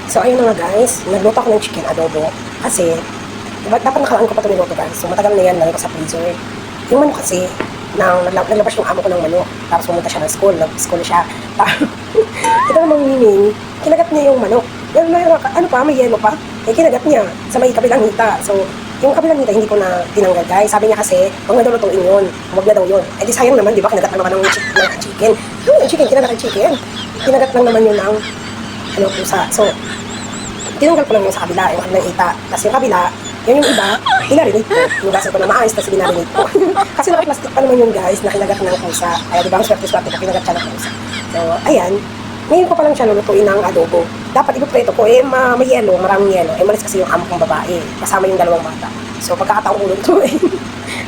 So, ayun na nga guys, nagluto ako ng chicken adobo. Kasi, dapat nakalaan ko pa ito niluto guys. So, matagal na yan, lalo ko sa freezer. Yung manok kasi, naglabas yung amo ko ng manok. Tapos pumunta siya ng school, nag-school siya. Ito namang mining, kinagat niya yung manok. Ano pa, may yelo pa. Eh, kinagat niya sa may kabilang hita. So, yung kabilang hita, hindi ko na tinanggal guys. Sabi niya kasi, huwag na daw lutuin yun. Huwag na daw yun. Eh, di sayang naman, di ba? Kinagat naman ng chicken. Kinagat ng chicken. Kinagat lang naman yun ng pusa. So, tinanggal ko lang yung sa kabila, yung kabilang hita. Tapos yung kabila, yung iba, dinarinate ko. Nugasan ko na maayos, tapos dinarinate ko. Kasi naka-plastic pa naman yun guys, na kinagat ng pusa. Kaya di ba, ang swerte-swerte ka, kinagat siya ng pusa. So, ayan. Ngayon ko pa lang siya lulutuin ng adobo. Dapat ipipreto ko, may yelo, maraming yelo. Malis kasi yung amo kong babae, kasama yung dalawang bata. So, pagkakataong ko lulutuin.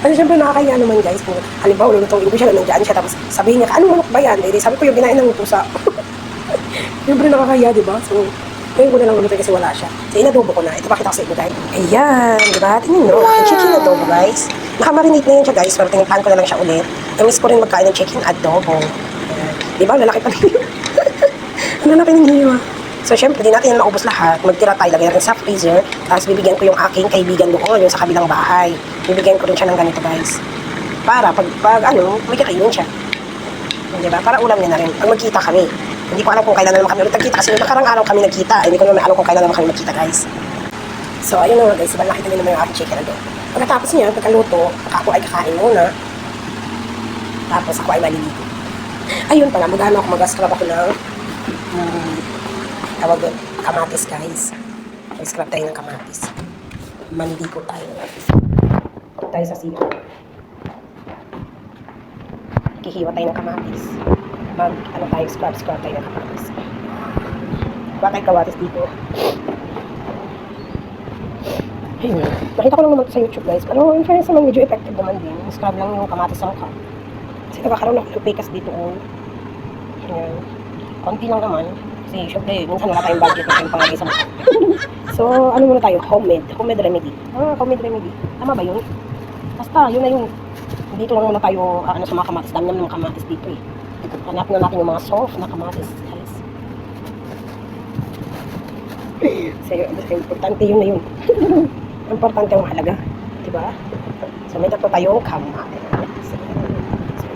Kasi syempre nakakaya naman guys, kung halimbawa lulutuin ko siya, nandiyan siya, tapos sabihin niya, anong manok ba yan? Eh, sabi ko yung ginain ng pusa. Siyempre nakakaya, di ba? So, ngayon ko na lang lulutuin kasi wala siya. So, inadobo ko na. Ito pakita ko sa inyo guys. Ayan, di ba? Tingnan nyo. Wow. Chicken adobo guys. Nakamarinate na yun siya guys, pero tinigpan ko na lang siya ulit. Na-miss ko rin magkain ng chicken adobo. Ayan. Di ba? Lalaki pa rin. Lalaki ng hiwa. So, syempre, di natin yan maubos lahat. Magtira tayo, lagyan natin sa freezer. Tapos, bibigyan ko yung aking kaibigan doon, yung sa kabilang bahay. Bibigyan ko rin siya ng ganito guys. Para, pag may kakainin siya. Di ba? Para ulam niya na rin. Pag magkita kami. Hindi ko alam kung kailan naman kami ulit nagkita kasi nakarang araw kami nagkita. Hindi ko naman alam kung kailan naman kami magkita guys. So ayun na nga guys, diba nakita niyo naman yung aking chicken adobo. Pagkatapos niya, pagkaluto, ako ay kakain muna. Tapos ako ay maliligo. Ayun pala, mag-scrub ako ng tawag doon, kamatis guys. Mag-scrub tayo ng kamatis. Maliligo tayo. Tayo sa siko. Kihiwa tayo ng kamatis. Scrub tayo ng kamatis. Kuha tayo kawatis dito. Ayun. Nakita ko lang naman ito sa YouTube guys. Pero in fairness naman medyo effective naman din. Scrub lang yung kamatis sa mukha. Kasi nagkakaroon ng lupikas dito. Ayun. Konti lang naman. Kasi syempre, minsan wala tayong budget na yung pangagay sa mukha. So, ano muna tayo? Homemade remedy. Homemade remedy. Tama ba yun? Basta, yun na yun. Dito lang muna tayo sa mga kamatis. Dami naman ng kamatis dito eh. Hanapin na natin yung mga soft na kamatis guys. So, importante yun na yun. Importante ang mahalaga. Diba? So, may tatlo tayong kamatis. So,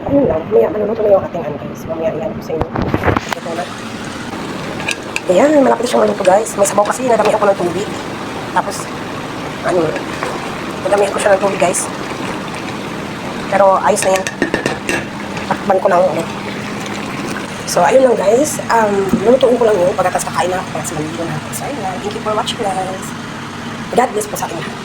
ayun lang. Mamaya, maluluto na yung ating guys. Mamaya, iyan ko sa inyo. Ito na. Ayan, malapit siyang maluto guys. May sabaw kasi, nadami ako ng tubig. Tapos, nadami ako siya ng tubig guys. Pero, ayos na yan. Takban ko lang ulit. So, ayun lang guys. Lutuin ko lang yun. Pagkatas kakain na ako. Para sa maligo na. So, ayun lang. Thank you for watching guys. God bless po sa ating lahat.